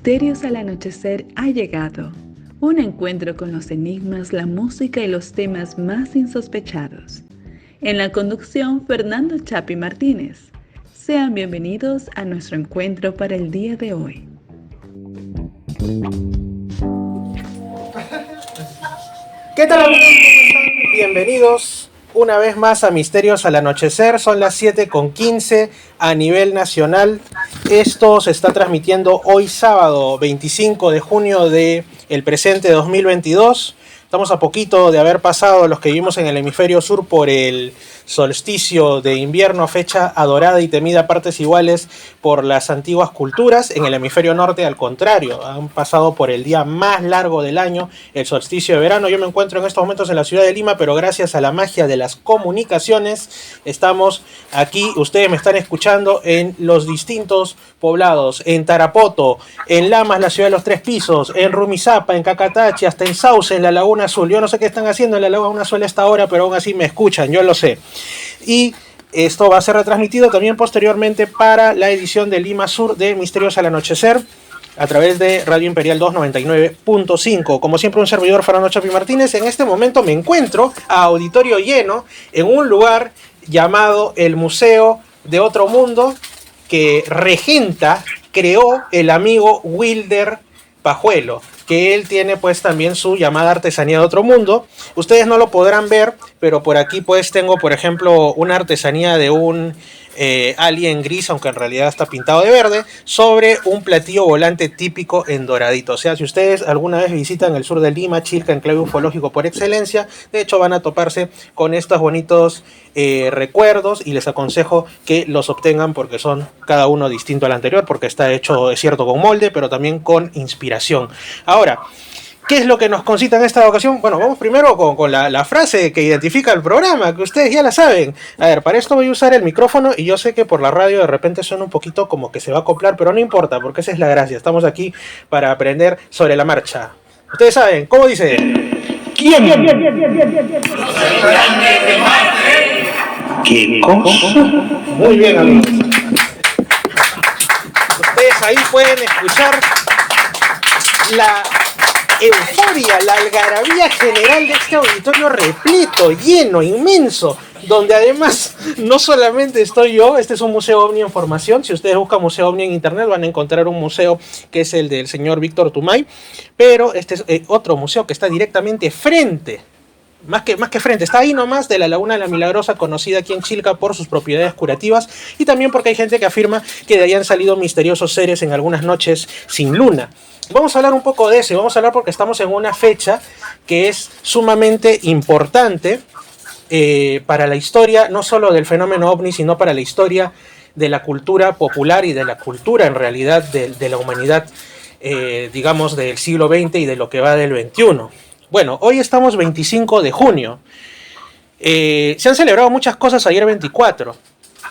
Misterios al anochecer ha llegado. Un encuentro con los enigmas, la música y los temas más insospechados. En la conducción, Fernando Chapi Martínez. Sean bienvenidos a nuestro encuentro para el día de hoy. ¿Qué tal, amigos? ¿Cómo están? Bienvenidos una vez más a Misterios al Anochecer. Son las 7:15 a nivel nacional. Esto se está transmitiendo hoy sábado 25 de junio del presente 2022. Estamos a poquito de haber pasado los que vivimos en el hemisferio sur por el solsticio de invierno, fecha adorada y temida a partes iguales por las antiguas culturas. En el hemisferio norte, al contrario, han pasado por el día más largo del año, el solsticio de verano. Yo me encuentro en estos momentos en la ciudad de Lima, pero gracias a la magia de las comunicaciones estamos aquí. Ustedes me están escuchando en los distintos poblados, en Tarapoto, en Lamas, la ciudad de los tres pisos, en Rumizápa, en Cacatachi, hasta en Sauce, en la Laguna Azul. Yo no sé qué están haciendo en la Laguna Azul a esta hora, pero aún así me escuchan, yo lo sé. Y esto va a ser retransmitido también posteriormente para la edición de Lima Sur de Misterios al Anochecer a través de Radio Imperial 299.5. Como siempre, un servidor, Fernando Chapi Martínez. En este momento me encuentro a auditorio lleno en un lugar llamado el Museo de Otro Mundo, que creó el amigo Wilder Pajuelo, que él tiene pues también su llamada artesanía de otro mundo. Ustedes no lo podrán ver, pero por aquí pues tengo, por ejemplo, una artesanía de un alien gris, aunque en realidad está pintado de verde, sobre un platillo volante típico en doradito. O sea, si ustedes alguna vez visitan el sur de Lima, Chilca, enclave ufológico por excelencia, de hecho van a toparse con estos bonitos recuerdos, y les aconsejo que los obtengan porque son cada uno distinto al anterior, porque está hecho, es cierto, con molde, pero también con inspiración. Ahora, ¿qué es lo que nos concita en esta ocasión? Bueno, vamos primero con la frase que identifica el programa, que ustedes ya la saben. A ver, para esto voy a usar el micrófono, y yo sé que por la radio de repente suena un poquito como que se va a acoplar, pero no importa, porque esa es la gracia. Estamos aquí para aprender sobre la marcha. Ustedes saben, ¿cómo dice? ¿Quién? ¿Qué cosa? Muy bien, amigos. Ustedes ahí pueden escuchar la euforia, la algarabía general de este auditorio repleto, lleno, inmenso, donde además no solamente estoy yo. Este es un museo ovni en formación. Si ustedes buscan museo ovni en internet van a encontrar un museo que es el del señor Víctor Tumay, pero este es otro museo que está directamente frente, más que frente, está ahí nomás, de la Laguna de la Milagrosa, conocida aquí en Chilca por sus propiedades curativas, y también porque hay gente que afirma que de ahí han salido misteriosos seres en algunas noches sin luna. Vamos a hablar un poco de eso, y vamos a hablar porque estamos en una fecha que es sumamente importante para la historia, no solo del fenómeno ovni, sino para la historia de la cultura popular y de la cultura en realidad de la humanidad, digamos, del siglo XX y de lo que va del XXI. Bueno, hoy estamos 25 de junio. Se han celebrado muchas cosas ayer 24.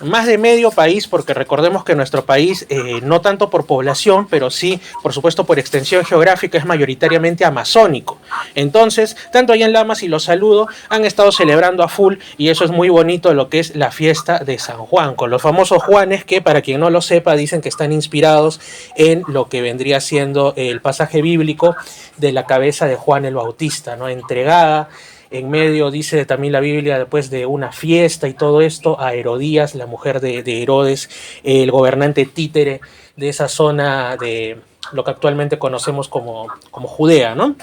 Más de medio país, porque recordemos que nuestro país, no tanto por población, pero sí, por supuesto, por extensión geográfica, es mayoritariamente amazónico. Entonces, tanto allá en Lamas, y los saludo, han estado celebrando a full, y eso es muy bonito, lo que es la fiesta de San Juan, con los famosos Juanes, que para quien no lo sepa, dicen que están inspirados en lo que vendría siendo el pasaje bíblico de la cabeza de Juan el Bautista, ¿no? Entregada en medio, dice también la Biblia, después de una fiesta y todo esto, a Herodías, la mujer de Herodes, el gobernante títere de esa zona de lo que actualmente conocemos como Judea, ¿no?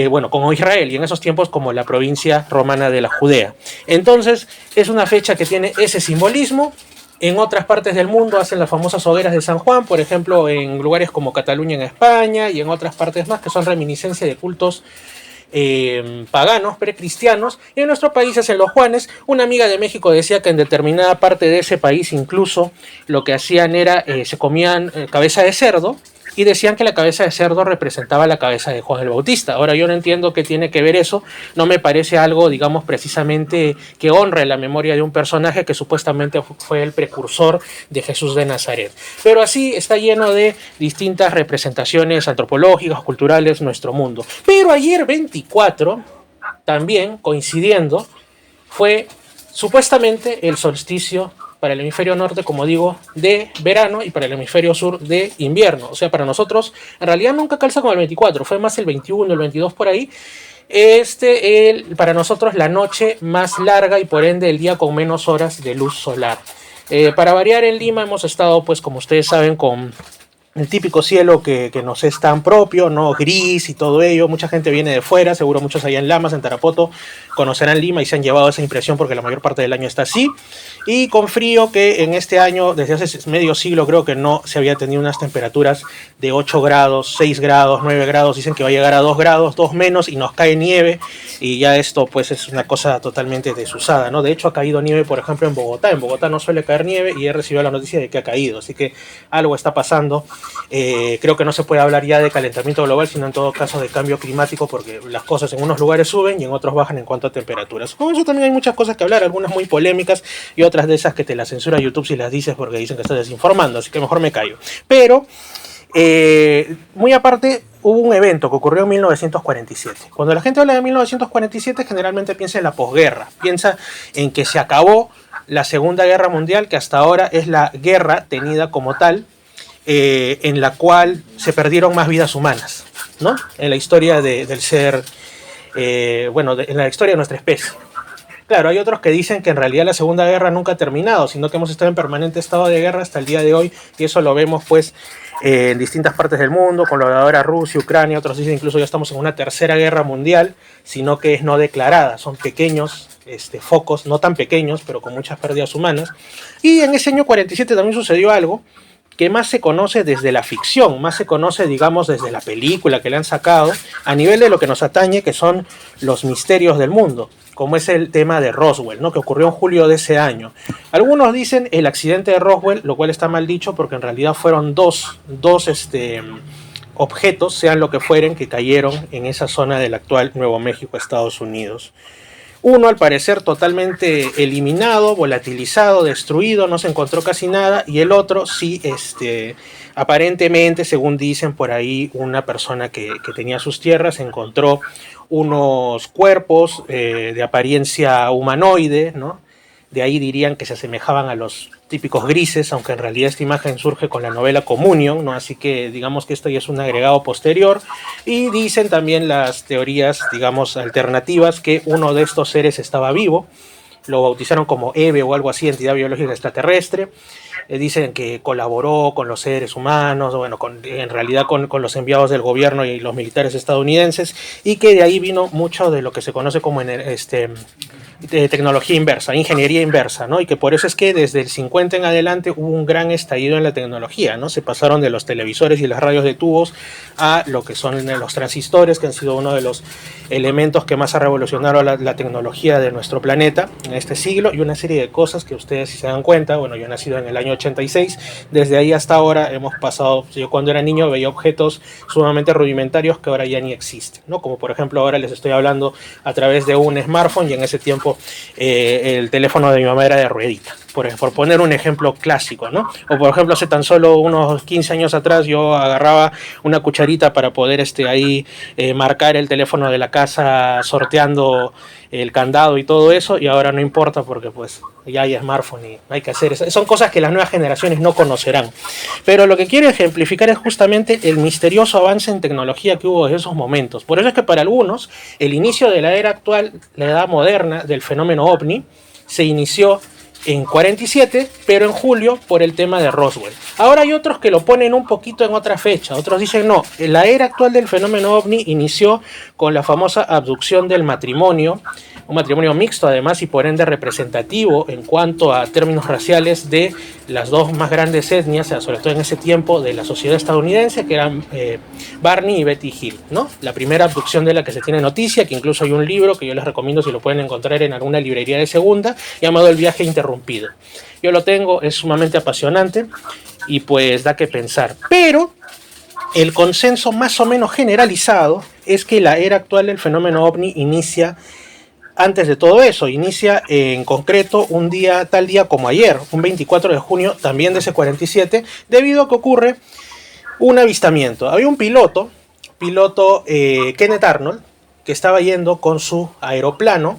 Bueno, como Israel, y en esos tiempos como la provincia romana de la Judea. Entonces, es una fecha que tiene ese simbolismo. En otras partes del mundo hacen las famosas hogueras de San Juan, por ejemplo, en lugares como Cataluña en España, y en otras partes más, que son reminiscencia de cultos paganos, precristianos, y en nuestro país hacen los Juanes. Una amiga de México decía que en determinada parte de ese país incluso lo que hacían era, se comían cabeza de cerdo, y decían que la cabeza de cerdo representaba la cabeza de Juan el Bautista. Ahora, yo no entiendo qué tiene que ver eso, no me parece algo, digamos, precisamente que honre la memoria de un personaje que supuestamente fue el precursor de Jesús de Nazaret. Pero así está lleno de distintas representaciones antropológicas, culturales, nuestro mundo. Pero ayer 24, también coincidiendo, fue supuestamente el solsticio para el hemisferio norte, como digo, de verano y para el hemisferio sur de invierno. O sea, para nosotros en realidad nunca calza con el 24, fue más el 21, el 22 por ahí. Para nosotros la noche más larga y por ende el día con menos horas de luz solar. Para variar, en Lima hemos estado, pues como ustedes saben, con el típico cielo que nos es tan propio, ¿no? Gris y todo ello. Mucha gente viene de fuera, seguro muchos allá en Lamas, en Tarapoto, conocerán Lima y se han llevado esa impresión porque la mayor parte del año está así. Y con frío, que en este año, desde hace medio siglo, creo que no se había tenido unas temperaturas de 8 grados, 6 grados, 9 grados. Dicen que va a llegar a 2 grados, 2 menos, y nos cae nieve. Y ya esto pues es una cosa totalmente desusada, ¿no? De hecho ha caído nieve, por ejemplo, en Bogotá. En Bogotá no suele caer nieve y he recibido la noticia de que ha caído. Así que algo está pasando. Creo que no se puede hablar ya de calentamiento global, sino en todo caso de cambio climático, porque las cosas en unos lugares suben y en otros bajan en cuanto a temperaturas. Con eso también hay muchas cosas que hablar, algunas muy polémicas y otras de esas que te las censura YouTube si las dices porque dicen que estás desinformando, así que mejor me callo. Pero, muy aparte, hubo un evento que ocurrió en 1947. Cuando la gente habla de 1947, generalmente piensa en la posguerra, piensa en que se acabó la Segunda Guerra Mundial, que hasta ahora es la guerra tenida como tal, en la cual se perdieron más vidas humanas, ¿no? En la historia del ser, en la historia de nuestra especie. Claro, hay otros que dicen que en realidad la Segunda Guerra nunca ha terminado, sino que hemos estado en permanente estado de guerra hasta el día de hoy, y eso lo vemos pues en distintas partes del mundo, con lo de ahora Rusia, Ucrania. Otros dicen incluso ya estamos en una tercera guerra mundial, sino que es no declarada, son pequeños focos, no tan pequeños, pero con muchas pérdidas humanas. Y en ese año 47 también sucedió algo que más se conoce desde la ficción, más se conoce, digamos, desde la película que le han sacado, a nivel de lo que nos atañe, que son los misterios del mundo, como es el tema de Roswell, ¿no? Que ocurrió en julio de ese año. Algunos dicen el accidente de Roswell, lo cual está mal dicho, porque en realidad fueron dos objetos, sean lo que fueren, que cayeron en esa zona del actual Nuevo México, Estados Unidos. Uno, al parecer, totalmente eliminado, volatilizado, destruido, no se encontró casi nada. Y el otro, sí, aparentemente, según dicen por ahí, una persona que tenía sus tierras encontró unos cuerpos de apariencia humanoide, ¿no? De ahí dirían que se asemejaban a los típicos grises, aunque en realidad esta imagen surge con la novela Communion, ¿no? Así que digamos que esto ya es un agregado posterior. Y dicen también las teorías, digamos, alternativas, que uno de estos seres estaba vivo. Lo bautizaron como EVE o algo así, entidad biológica extraterrestre. Dicen que colaboró con los seres humanos, bueno, en realidad con los enviados del gobierno y los militares estadounidenses, y que de ahí vino mucho de lo que se conoce como de tecnología inversa, ingeniería inversa, ¿no? Y que por eso es que desde el 50 en adelante hubo un gran estallido en la tecnología, ¿no? Se pasaron de los televisores y las radios de tubos a lo que son los transistores, que han sido uno de los elementos que más ha revolucionado la tecnología de nuestro planeta en este siglo, y una serie de cosas que ustedes, si se dan cuenta, bueno, yo he nacido en el año 86, desde ahí hasta ahora hemos pasado, yo cuando era niño veía objetos sumamente rudimentarios que ahora ya ni existen, ¿no? Como por ejemplo ahora les estoy hablando a través de un smartphone, y en ese tiempo el teléfono de mi mamá era de ruedita, por poner un ejemplo clásico, ¿no? O por ejemplo hace tan solo unos 15 años atrás yo agarraba una cucharita para poder marcar el teléfono de la casa sorteando el candado y todo eso, y ahora no importa porque pues ya hay smartphone y hay que hacer eso. Son cosas que las nuevas generaciones no conocerán, pero lo que quiero ejemplificar es justamente el misterioso avance en tecnología que hubo en esos momentos. Por eso es que para algunos el inicio de la era actual, la edad moderna del fenómeno OVNI, se inició en 47, pero en julio por el tema de Roswell. Ahora hay otros que lo ponen un poquito en otra fecha. Otros dicen no, la era actual del fenómeno OVNI inició con la famosa abducción del matrimonio, un matrimonio mixto además y por ende representativo en cuanto a términos raciales de las dos más grandes etnias, sobre todo en ese tiempo, de la sociedad estadounidense, que eran Barney y Betty Hill, ¿no? La primera abducción de la que se tiene noticia, que incluso hay un libro que yo les recomiendo si lo pueden encontrar en alguna librería de segunda, llamado El viaje interrumpido. Yo lo tengo, es sumamente apasionante y pues da que pensar. Pero el consenso más o menos generalizado es que la era actual del fenómeno OVNI inicia antes de todo eso, inicia en concreto tal día como ayer, un 24 de junio también de ese 47, debido a que ocurre un avistamiento. Había un piloto Kenneth Arnold, que estaba yendo con su aeroplano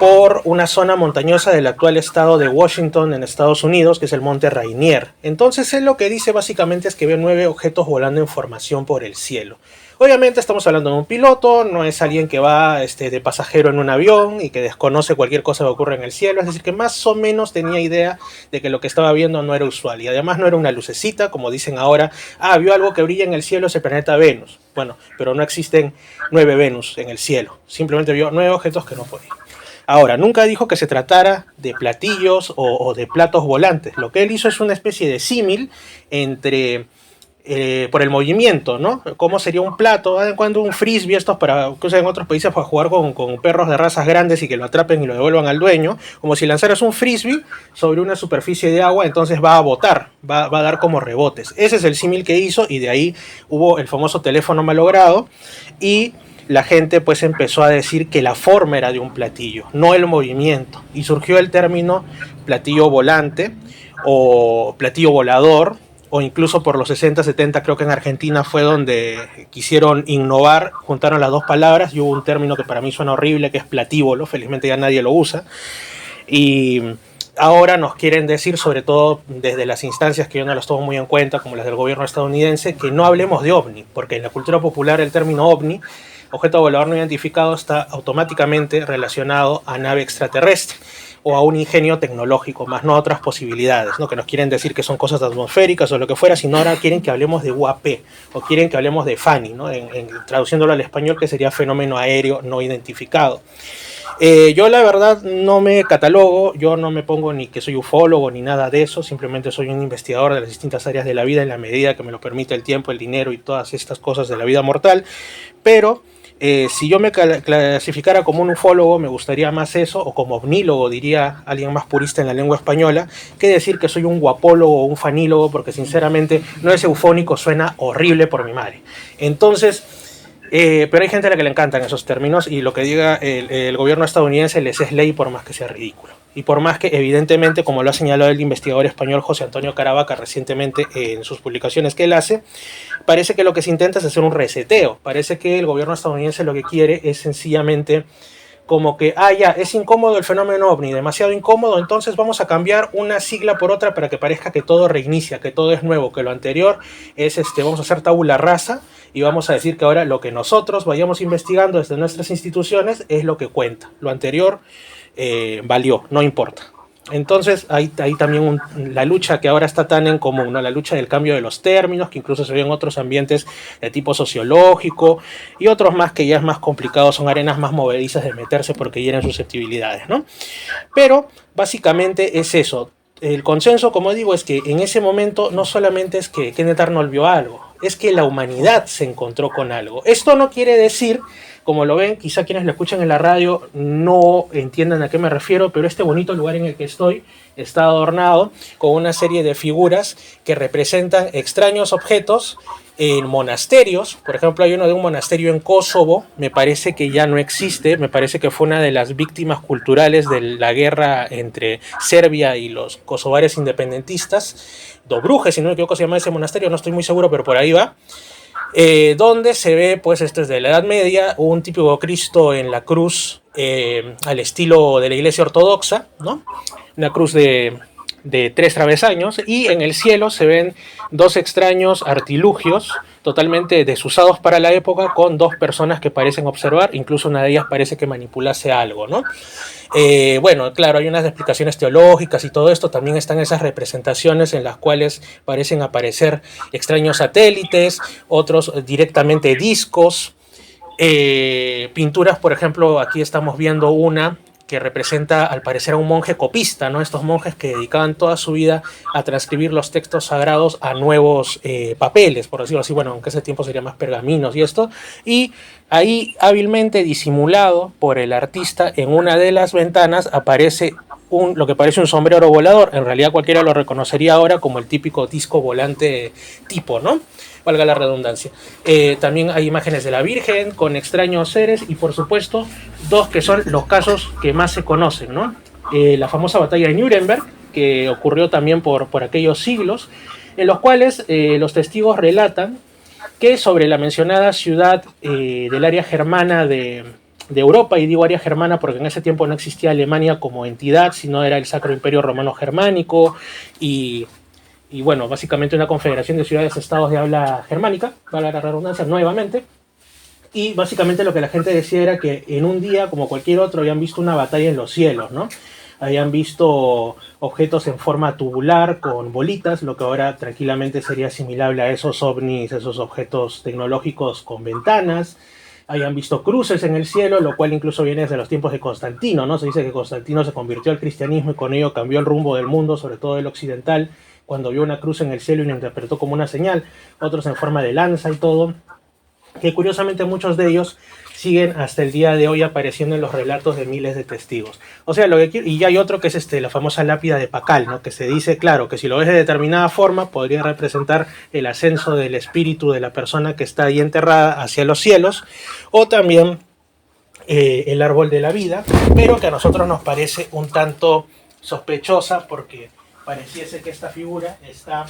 por una zona montañosa del actual estado de Washington en Estados Unidos, que es el Monte Rainier. Entonces él lo que dice básicamente es que ve 9 objetos volando en formación por el cielo. Obviamente estamos hablando de un piloto, no es alguien que va de pasajero en un avión y que desconoce cualquier cosa que ocurre en el cielo, es decir, que más o menos tenía idea de que lo que estaba viendo no era usual y además no era una lucecita, como dicen ahora, vio algo que brilla en el cielo, es el planeta Venus. Bueno, pero no existen 9 Venus en el cielo, simplemente vio 9 objetos que no podían. Ahora, nunca dijo que se tratara de platillos o de platos volantes. Lo que él hizo es una especie de símil entre, por el movimiento, ¿no? ¿Cómo sería un plato? En cuando un frisbee, estos para que usan en otros países para jugar con perros de razas grandes y que lo atrapen y lo devuelvan al dueño, como si lanzaras un frisbee sobre una superficie de agua, entonces va a botar, va a dar como rebotes. Ese es el símil que hizo y de ahí hubo el famoso teléfono malogrado y la gente pues empezó a decir que la forma era de un platillo, no el movimiento. Y surgió el término platillo volante o platillo volador, o incluso por los 60, 70 creo que en Argentina fue donde quisieron innovar, juntaron las dos palabras y hubo un término que para mí suena horrible, que es platívolo, felizmente ya nadie lo usa. Y ahora nos quieren decir, sobre todo desde las instancias que yo no las tomo muy en cuenta, como las del gobierno estadounidense, que no hablemos de ovni, porque en la cultura popular el término ovni, objeto volador no identificado, está automáticamente relacionado a nave extraterrestre o a un ingenio tecnológico, más no a otras posibilidades, ¿no? Que nos quieren decir que son cosas atmosféricas o lo que fuera, sino ahora quieren que hablemos de UAP o quieren que hablemos de FANI, ¿no? Traduciéndolo al español, que sería fenómeno aéreo no identificado. Yo la verdad no me catalogo, yo no me pongo ni que soy ufólogo ni nada de eso, simplemente soy un investigador de las distintas áreas de la vida en la medida que me lo permite el tiempo, el dinero y todas estas cosas de la vida mortal, pero si yo me clasificara como un ufólogo, me gustaría más eso, o como ovnílogo, diría alguien más purista en la lengua española, que decir que soy un guapólogo o un fanílogo, porque sinceramente no es eufónico, suena horrible por mi madre. Entonces, pero hay gente a la que le encantan esos términos y lo que diga el gobierno estadounidense les es ley por más que sea ridículo. Y por más que evidentemente, como lo ha señalado el investigador español José Antonio Caravaca recientemente en sus publicaciones que él hace, parece que lo que se intenta es hacer un reseteo. Parece que el gobierno estadounidense lo que quiere es sencillamente como que, ya, es incómodo el fenómeno ovni, demasiado incómodo, entonces vamos a cambiar una sigla por otra para que parezca que todo reinicia, que todo es nuevo, que lo anterior es, vamos a hacer tabula rasa y vamos a decir que ahora lo que nosotros vayamos investigando desde nuestras instituciones es lo que cuenta. Lo anterior valió, no importa. Entonces hay también la lucha que ahora está tan en común, ¿no? La lucha del cambio de los términos, que incluso se ve en otros ambientes de tipo sociológico, y otros más que ya es más complicado, son arenas más movedizas de meterse porque hieren susceptibilidades, ¿no? Pero básicamente es eso. El consenso, como digo, es que en ese momento no solamente es que Kenneth Arnold vio algo, es que la humanidad se encontró con algo. Esto no quiere decir, como lo ven, quizá quienes lo escuchan en la radio no entiendan a qué me refiero, pero este bonito lugar en el que estoy está adornado con una serie de figuras que representan extraños objetos en monasterios. Por ejemplo, hay uno de un monasterio en Kosovo, me parece que ya no existe, me parece que fue una de las víctimas culturales de la guerra entre Serbia y los kosovares independentistas. Dobruja, si no me equivoco, se llama ese monasterio, no estoy muy seguro, pero por ahí va. Donde se ve, pues esto es de la Edad Media, un típico Cristo en la cruz al estilo de la Iglesia Ortodoxa, ¿no? Una cruz de 3 travesaños, y en el cielo se ven 2 extraños artilugios totalmente desusados para la época, con 2 personas que parecen observar, incluso una de ellas parece que manipulase algo, ¿no? Bueno, claro, hay unas explicaciones teológicas y todo esto, también están esas representaciones en las cuales parecen aparecer extraños satélites, otros directamente discos, pinturas, por ejemplo, aquí estamos viendo una que representa al parecer a un monje copista, ¿no? Estos monjes que dedicaban toda su vida a transcribir los textos sagrados a nuevos papeles, por decirlo así, bueno, aunque ese tiempo sería más pergaminos y esto, y ahí hábilmente disimulado por el artista en una de las ventanas aparece lo que parece un sombrero volador. En realidad cualquiera lo reconocería ahora como el típico disco volante tipo, ¿no? Valga la redundancia. También hay imágenes de la Virgen con extraños seres y por supuesto 2 que son los casos que más se conocen, ¿no? La famosa batalla de Nuremberg, que ocurrió también por aquellos siglos, en los cuales los testigos relatan que sobre la mencionada ciudad del área germana de de Europa, y digo área germana porque en ese tiempo no existía Alemania como entidad, sino era el Sacro Imperio Romano Germánico y bueno, básicamente una confederación de ciudades-estados de habla germánica, para la redundancia, nuevamente. Y básicamente lo que la gente decía era que en un día, como cualquier otro, habían visto una batalla en los cielos, ¿no? Habían visto objetos en forma tubular con bolitas, lo que ahora tranquilamente sería asimilable a esos ovnis, esos objetos tecnológicos con ventanas. Habían visto cruces en el cielo, lo cual incluso viene desde los tiempos de Constantino, ¿no? Se dice que Constantino se convirtió al cristianismo y con ello cambió el rumbo del mundo, sobre todo el occidental, cuando vio una cruz en el cielo y lo interpretó como una señal, otros en forma de lanza y todo, que curiosamente muchos de ellos siguen hasta el día de hoy apareciendo en los relatos de miles de testigos. O sea, y ya hay otro que es la famosa lápida de Pacal, ¿no? Que se dice, claro, que si lo ves de determinada forma podría representar el ascenso del espíritu de la persona que está ahí enterrada hacia los cielos, o también el árbol de la vida, pero que a nosotros nos parece un tanto sospechosa porque pareciese que esta figura está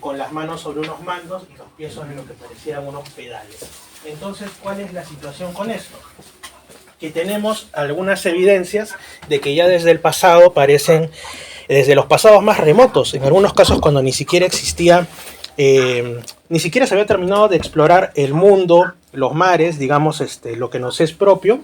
con las manos sobre unos mandos y los pies sobre lo que parecieran unos pedales. Entonces, ¿cuál es la situación con esto? Que tenemos algunas evidencias de que ya desde el pasado desde los pasados más remotos, en algunos casos cuando ni siquiera existía, ni siquiera se había terminado de explorar el mundo, los mares, digamos, lo que nos es propio,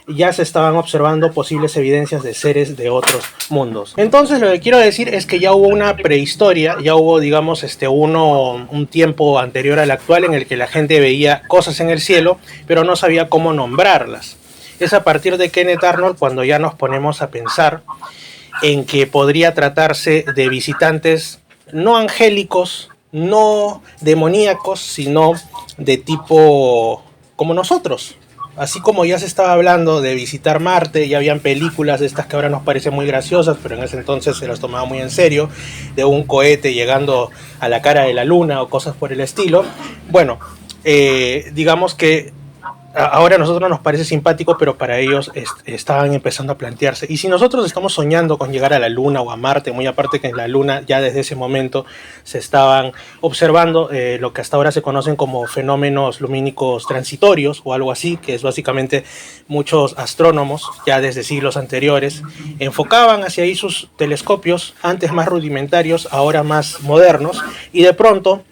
ya se estaban observando posibles evidencias de seres de otros mundos. Entonces lo que quiero decir es que ya hubo una prehistoria, ya hubo, digamos, un tiempo anterior al actual en el que la gente veía cosas en el cielo, pero no sabía cómo nombrarlas. Es a partir de Kenneth Arnold cuando ya nos ponemos a pensar en que podría tratarse de visitantes no angélicos, no demoníacos, sino de tipo como nosotros. Así como ya se estaba hablando de visitar Marte, ya habían películas de estas que ahora nos parecen muy graciosas, pero en ese entonces se las tomaba muy en serio, de un cohete llegando a la cara de la luna o cosas por el estilo. Bueno, digamos que ahora a nosotros nos parece simpático, pero para ellos estaban empezando a plantearse. Y si nosotros estamos soñando con llegar a la Luna o a Marte, muy aparte que en la Luna ya desde ese momento se estaban observando lo que hasta ahora se conocen como fenómenos lumínicos transitorios o algo así, que es básicamente muchos astrónomos ya desde siglos anteriores enfocaban hacia ahí sus telescopios, antes más rudimentarios, ahora más modernos, y de pronto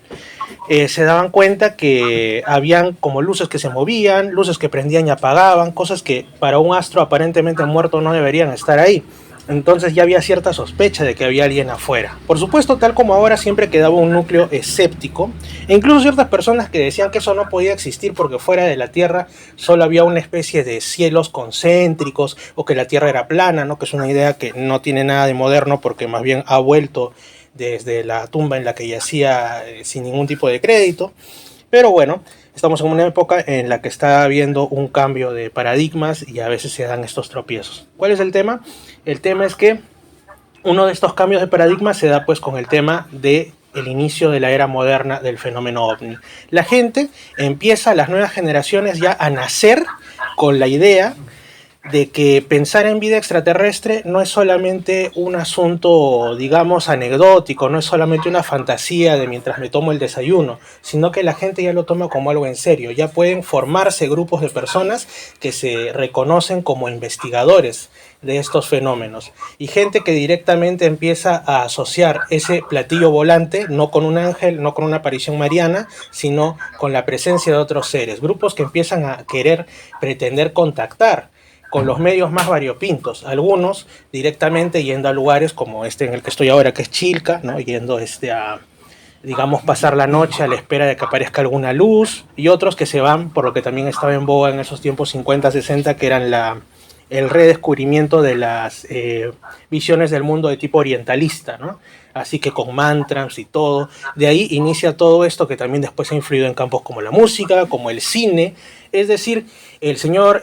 se daban cuenta que habían como luces que se movían, luces que prendían y apagaban, cosas que para un astro aparentemente muerto no deberían estar ahí. Entonces ya había cierta sospecha de que había alguien afuera. Por supuesto, tal como ahora, siempre quedaba un núcleo escéptico, e incluso ciertas personas que decían que eso no podía existir porque fuera de la Tierra solo había una especie de cielos concéntricos o que la Tierra era plana, ¿no? Que es una idea que no tiene nada de moderno porque más bien ha vuelto desde la tumba en la que yacía sin ningún tipo de crédito. Pero bueno, estamos en una época en la que está habiendo un cambio de paradigmas y a veces se dan estos tropiezos. ¿Cuál es el tema? El tema es que uno de estos cambios de paradigma se da pues con el tema de el inicio de la era moderna del fenómeno ovni. La gente empieza, las nuevas generaciones ya a nacer con la idea de que pensar en vida extraterrestre no es solamente un asunto, digamos, anecdótico, no es solamente una fantasía de mientras me tomo el desayuno, sino que la gente ya lo toma como algo en serio. Ya pueden formarse grupos de personas que se reconocen como investigadores de estos fenómenos y gente que directamente empieza a asociar ese platillo volante no con un ángel, no con una aparición mariana, sino con la presencia de otros seres, grupos que empiezan a querer pretender contactar con los medios más variopintos, algunos directamente yendo a lugares como este en el que estoy ahora, que es Chilca, ¿no? Yendo a, digamos, pasar la noche a la espera de que aparezca alguna luz, y otros que se van por lo que también estaba en boga en esos tiempos 50, 60, que eran el redescubrimiento de las visiones del mundo de tipo orientalista, ¿no? Así que con mantras y todo. De ahí inicia todo esto que también después ha influido en campos como la música, como el cine. Es decir, el señor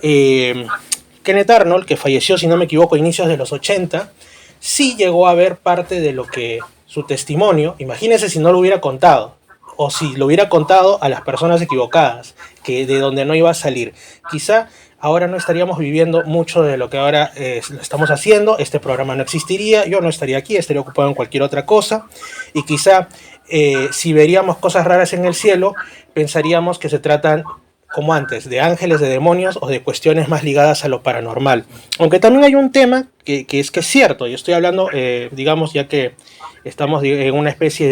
Kenneth Arnold, que falleció, si no me equivoco, a inicios de los 80, sí llegó a ver parte de lo que su testimonio, imagínense si no lo hubiera contado, o si lo hubiera contado a las personas equivocadas, que de donde no iba a salir. Quizá ahora no estaríamos viviendo mucho de lo que ahora lo estamos haciendo, este programa no existiría, yo no estaría aquí, estaría ocupado en cualquier otra cosa, y quizá si veríamos cosas raras en el cielo, pensaríamos que se tratan como antes, de ángeles, de demonios o de cuestiones más ligadas a lo paranormal. Aunque también hay un tema que es cierto, yo estoy hablando, digamos, ya que estamos en una especie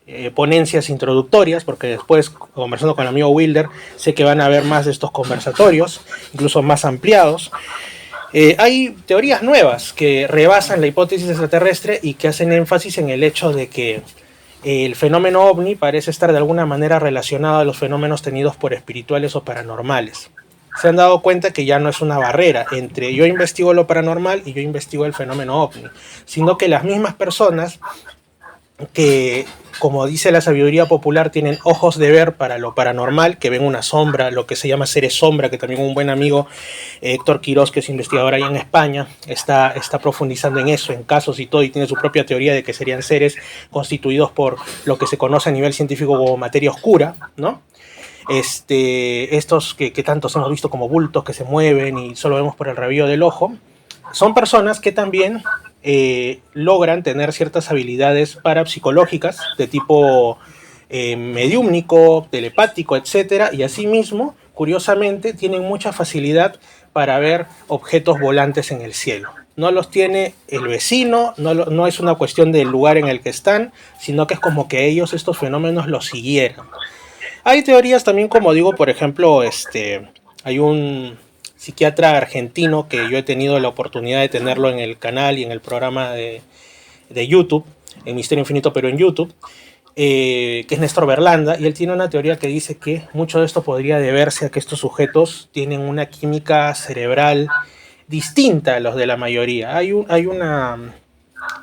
de ponencias introductorias, porque después, conversando con el amigo Wilder, sé que van a haber más de estos conversatorios, incluso más ampliados. Hay teorías nuevas que rebasan la hipótesis extraterrestre y que hacen énfasis en el hecho de que el fenómeno ovni parece estar de alguna manera relacionado a los fenómenos tenidos por espirituales o paranormales. Se han dado cuenta que ya no es una barrera entre yo investigo lo paranormal y yo investigo el fenómeno ovni, sino que las mismas personas que, como dice la sabiduría popular, tienen ojos de ver para lo paranormal, que ven una sombra, lo que se llama seres sombra, que también un buen amigo, Héctor Quirós, que es investigador allá en España, está profundizando en eso, en casos y todo, y tiene su propia teoría de que serían seres constituidos por lo que se conoce a nivel científico como materia oscura, ¿no? Estos que tantos hemos visto como bultos que se mueven y solo vemos por el rabillo del ojo, son personas que también logran tener ciertas habilidades parapsicológicas de tipo mediúmnico, telepático, etcétera, y asimismo, curiosamente, tienen mucha facilidad para ver objetos volantes en el cielo. No los tiene el vecino, no es una cuestión del lugar en el que están, sino que es como que ellos estos fenómenos los siguieran. Hay teorías también, como digo, por ejemplo, hay un psiquiatra argentino que yo he tenido la oportunidad de tenerlo en el canal y en el programa de YouTube, en Misterio Infinito, pero en YouTube, que es Néstor Berlanda, y él tiene una teoría que dice que mucho de esto podría deberse a que estos sujetos tienen una química cerebral distinta a los de la mayoría. Hay una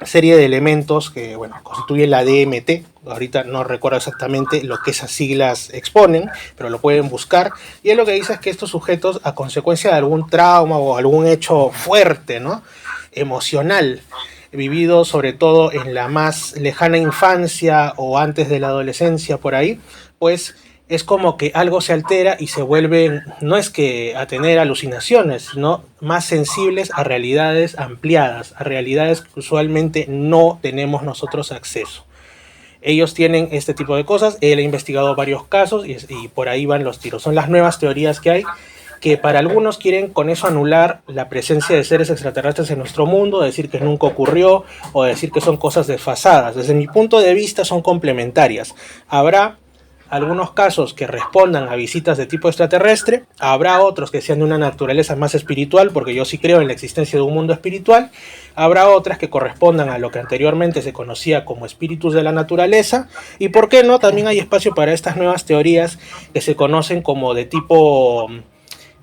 serie de elementos que, bueno, constituye la DMT. Ahorita no recuerdo exactamente lo que esas siglas exponen, pero lo pueden buscar. Y él lo que dice es que estos sujetos, a consecuencia de algún trauma o algún hecho fuerte, ¿no?, emocional, vivido sobre todo en la más lejana infancia o antes de la adolescencia, por ahí, pues es como que algo se altera y se vuelven, no es que a tener alucinaciones, sino más sensibles a realidades ampliadas, a realidades que usualmente no tenemos nosotros acceso. Ellos tienen este tipo de cosas, él ha investigado varios casos y por ahí van los tiros. Son las nuevas teorías que hay, que para algunos quieren con eso anular la presencia de seres extraterrestres en nuestro mundo, decir que nunca ocurrió o decir que son cosas desfasadas. Desde mi punto de vista son complementarias. Habrá algunos casos que respondan a visitas de tipo extraterrestre, habrá otros que sean de una naturaleza más espiritual, porque yo sí creo en la existencia de un mundo espiritual, habrá otras que correspondan a lo que anteriormente se conocía como espíritus de la naturaleza, y por qué no, también hay espacio para estas nuevas teorías que se conocen como de tipo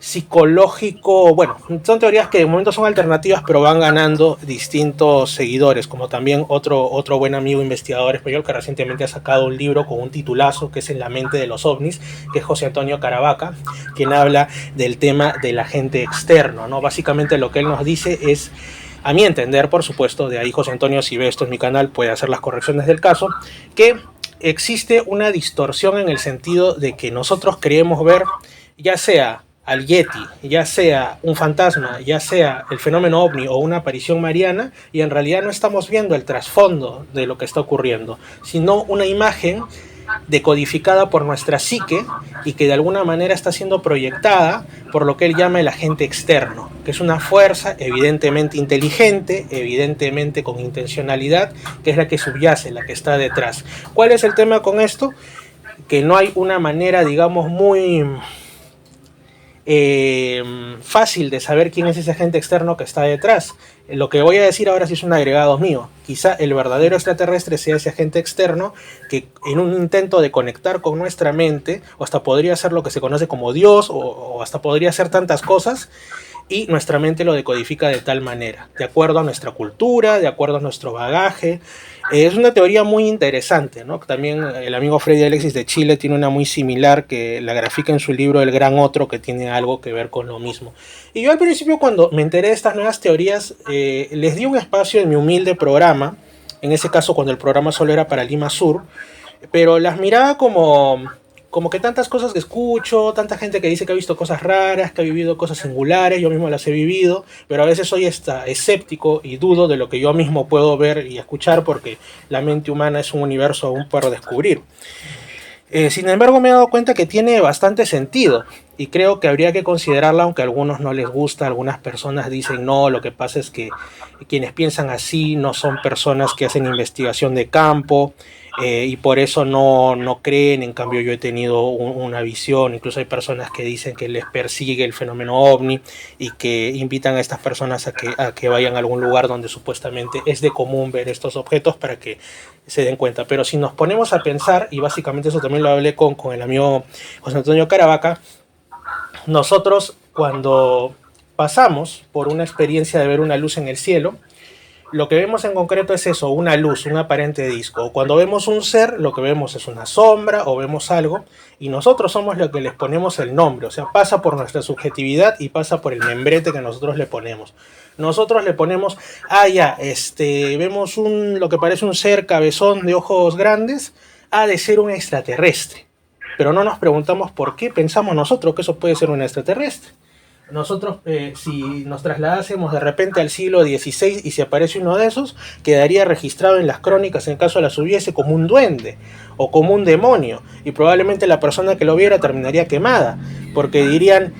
psicológico. Bueno, son teorías que de momento son alternativas, pero van ganando distintos seguidores, como también otro buen amigo investigador español que recientemente ha sacado un libro con un titulazo que es En la mente de los ovnis, que es José Antonio Caravaca, quien habla del tema del agente externo, ¿no? Básicamente lo que él nos dice es, a mi entender, por supuesto, de ahí José Antonio, si ve esto en mi canal, puede hacer las correcciones del caso, que existe una distorsión en el sentido de que nosotros creemos ver, ya sea al Yeti, ya sea un fantasma, ya sea el fenómeno ovni o una aparición mariana, y en realidad no estamos viendo el trasfondo de lo que está ocurriendo, sino una imagen decodificada por nuestra psique y que de alguna manera está siendo proyectada por lo que él llama el agente externo, que es una fuerza evidentemente inteligente, evidentemente con intencionalidad, que es la que subyace, la que está detrás. ¿Cuál es el tema con esto? Que no hay una manera, digamos, muy fácil de saber quién es ese agente externo que está detrás. Lo que voy a decir ahora sí es un agregado mío. Quizá el verdadero extraterrestre sea ese agente externo que en un intento de conectar con nuestra mente, o hasta podría ser lo que se conoce como Dios, o hasta podría ser tantas cosas, y nuestra mente lo decodifica de tal manera, de acuerdo a nuestra cultura, de acuerdo a nuestro bagaje. Es una teoría muy interesante, ¿no? También el amigo Freddy Alexis de Chile tiene una muy similar que la grafica en su libro El Gran Otro, que tiene algo que ver con lo mismo. Y yo al principio, cuando me enteré de estas nuevas teorías, les di un espacio en mi humilde programa, en ese caso cuando el programa solo era para Lima Sur, pero las miraba como que tantas cosas que escucho, tanta gente que dice que ha visto cosas raras, que ha vivido cosas singulares, yo mismo las he vivido, pero a veces soy escéptico y dudo de lo que yo mismo puedo ver y escuchar, porque la mente humana es un universo aún por descubrir. Sin embargo, me he dado cuenta que tiene bastante sentido y creo que habría que considerarla, aunque a algunos no les gusta, algunas personas dicen no, lo que pasa es que quienes piensan así no son personas que hacen investigación de campo, y por eso no creen. En cambio, yo he tenido una visión, incluso hay personas que dicen que les persigue el fenómeno ovni y que invitan a estas personas a que vayan a algún lugar donde supuestamente es de común ver estos objetos para que se den cuenta. Pero si nos ponemos a pensar, y básicamente eso también lo hablé con el amigo José Antonio Caravaca, nosotros cuando pasamos por una experiencia de ver una luz en el cielo, lo que vemos en concreto es eso, una luz, un aparente disco. O cuando vemos un ser, lo que vemos es una sombra o vemos algo, y nosotros somos los que les ponemos el nombre. O sea, pasa por nuestra subjetividad y pasa por el membrete que nosotros le ponemos. Nosotros le ponemos, vemos lo que parece un ser cabezón de ojos grandes, ha de ser un extraterrestre. Pero no nos preguntamos por qué pensamos nosotros que eso puede ser un extraterrestre. Nosotros, si nos trasladásemos de repente al siglo XVI y si aparece uno de esos, quedaría registrado en las crónicas, en caso las hubiese, como un duende o como un demonio, y probablemente la persona que lo viera terminaría quemada, porque dirían,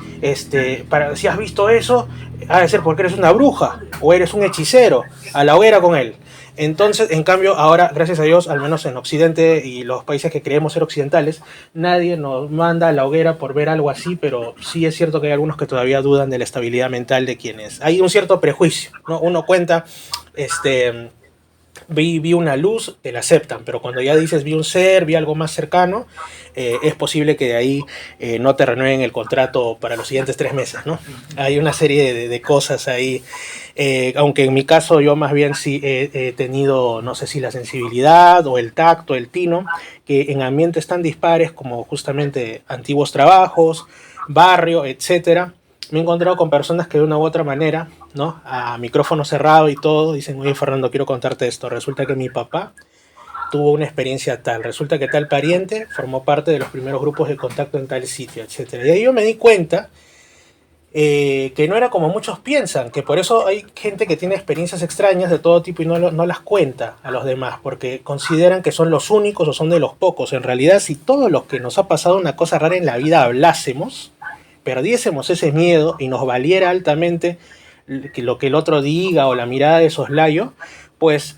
si has visto eso, ha de ser porque eres una bruja o eres un hechicero, a la hoguera con él. Entonces, en cambio, ahora, gracias a Dios, al menos en Occidente y los países que creemos ser occidentales, nadie nos manda a la hoguera por ver algo así, pero sí es cierto que hay algunos que todavía dudan de la estabilidad mental de quienes. Hay un cierto prejuicio, ¿no? Uno cuenta, vi una luz, te la aceptan, pero cuando ya dices vi un ser, vi algo más cercano, es posible que de ahí no te renueven el contrato para los siguientes 3 meses, ¿no? Hay una serie de cosas ahí, aunque en mi caso yo más bien sí he tenido, no sé si la sensibilidad o el tacto, el tino, que en ambientes tan dispares como justamente antiguos trabajos, barrio, etcétera, me he encontrado con personas que de una u otra manera, ¿no? A micrófono cerrado y todo, dicen, oye Fernando, quiero contarte esto. Resulta que mi papá tuvo una experiencia tal, resulta que tal pariente formó parte de los primeros grupos de contacto en tal sitio, etcétera. Y ahí yo me di cuenta que no era como muchos piensan, que por eso hay gente que tiene experiencias extrañas de todo tipo y no las cuenta a los demás, porque consideran que son los únicos o son de los pocos. En realidad, si todos los que nos ha pasado una cosa rara en la vida hablásemos, perdiésemos ese miedo y nos valiera altamente lo que el otro diga o la mirada de soslayo, pues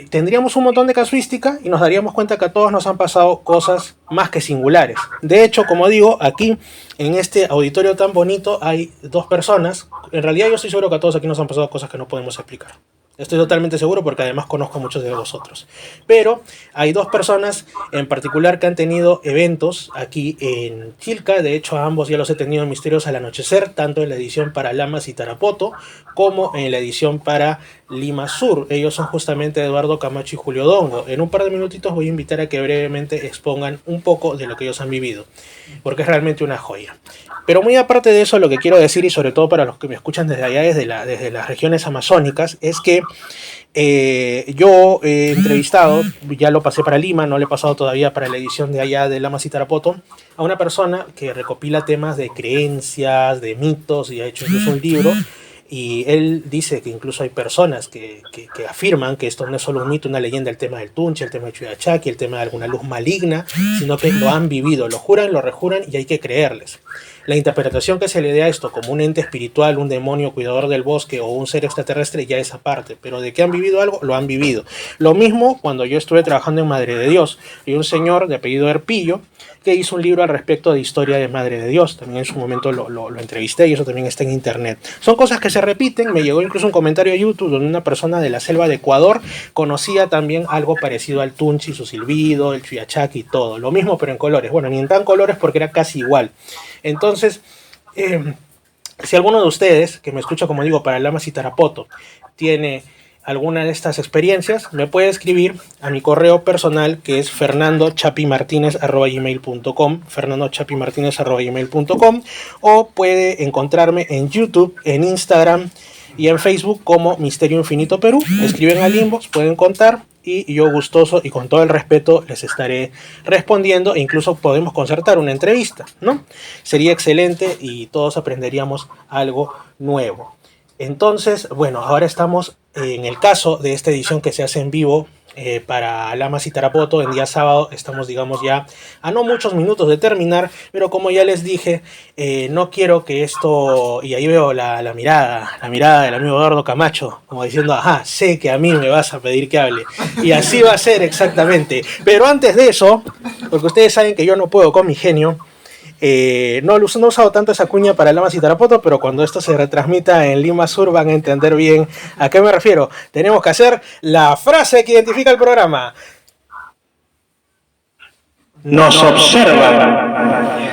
tendríamos un montón de casuística y nos daríamos cuenta que a todos nos han pasado cosas más que singulares. De hecho, como digo, aquí en este auditorio tan bonito hay 2 personas. En realidad yo estoy seguro que a todos aquí nos han pasado cosas que no podemos explicar. Estoy totalmente seguro porque además conozco a muchos de vosotros. Pero hay 2 personas en particular que han tenido eventos aquí en Chilca. De hecho, a ambos ya los he tenido en Misterios al Anochecer, tanto en la edición para Lamas y Tarapoto como en la edición para Lima Sur. Ellos son justamente Eduardo Camacho y Julio Dongo. En un par de minutitos voy a invitar a que brevemente expongan un poco de lo que ellos han vivido, porque es realmente una joya. Pero muy aparte de eso, lo que quiero decir, y sobre todo para los que me escuchan desde allá, desde las regiones amazónicas, es que yo he entrevistado, ya lo pasé para Lima, no lo he pasado todavía para la edición de allá de Lamas y Tarapoto, a una persona que recopila temas de creencias, de mitos, y ha hecho incluso un libro. Y él dice que incluso hay personas que afirman que esto no es solo un mito, una leyenda, el tema del Tunche, el tema de Chuyachaki, el tema de alguna luz maligna, sino que lo han vivido, lo juran, lo rejuran y hay que creerles. La interpretación que se le dé a esto como un ente espiritual, un demonio cuidador del bosque o un ser extraterrestre ya es aparte, pero de que han vivido algo, lo han vivido. Lo mismo cuando yo estuve trabajando en Madre de Dios, y un señor de apellido Herpillo que hizo un libro al respecto de historia de Madre de Dios. También en su momento lo entrevisté y eso también está en internet. Son cosas que se repiten. Me llegó incluso un comentario a YouTube donde una persona de la selva de Ecuador conocía también algo parecido al Tunchi, su silbido, el Chuyachaki y todo. Lo mismo pero en colores. Bueno, ni en tan colores porque era casi igual. Entonces, si alguno de ustedes, que me escucha como digo para Lamas y Tarapoto, tiene alguna de estas experiencias, me puede escribir a mi correo personal que es fernandochapimartinez@gmail.com, fernandochapimartinez@gmail.com, o puede encontrarme en YouTube, en Instagram y en Facebook como Misterio Infinito Perú. Escriben al inbox, pueden contar y yo gustoso y con todo el respeto les estaré respondiendo, e incluso podemos concertar una entrevista, ¿no? Sería excelente y todos aprenderíamos algo nuevo. Entonces, bueno, ahora estamos en el caso de esta edición que se hace en vivo para Lamas y Tarapoto en día sábado. Estamos, digamos, ya a no muchos minutos de terminar, pero como ya les dije, no quiero que esto, y ahí veo la mirada del amigo Eduardo Camacho, como diciendo, ajá, sé que a mí me vas a pedir que hable, y así va a ser exactamente. Pero antes de eso, porque ustedes saben que yo no puedo con mi genio, no he usado tanto esa cuña para Lamas y Tarapoto, pero cuando esto se retransmita en Lima Sur van a entender bien a qué me refiero. Tenemos que hacer la frase que identifica el programa. Nos observan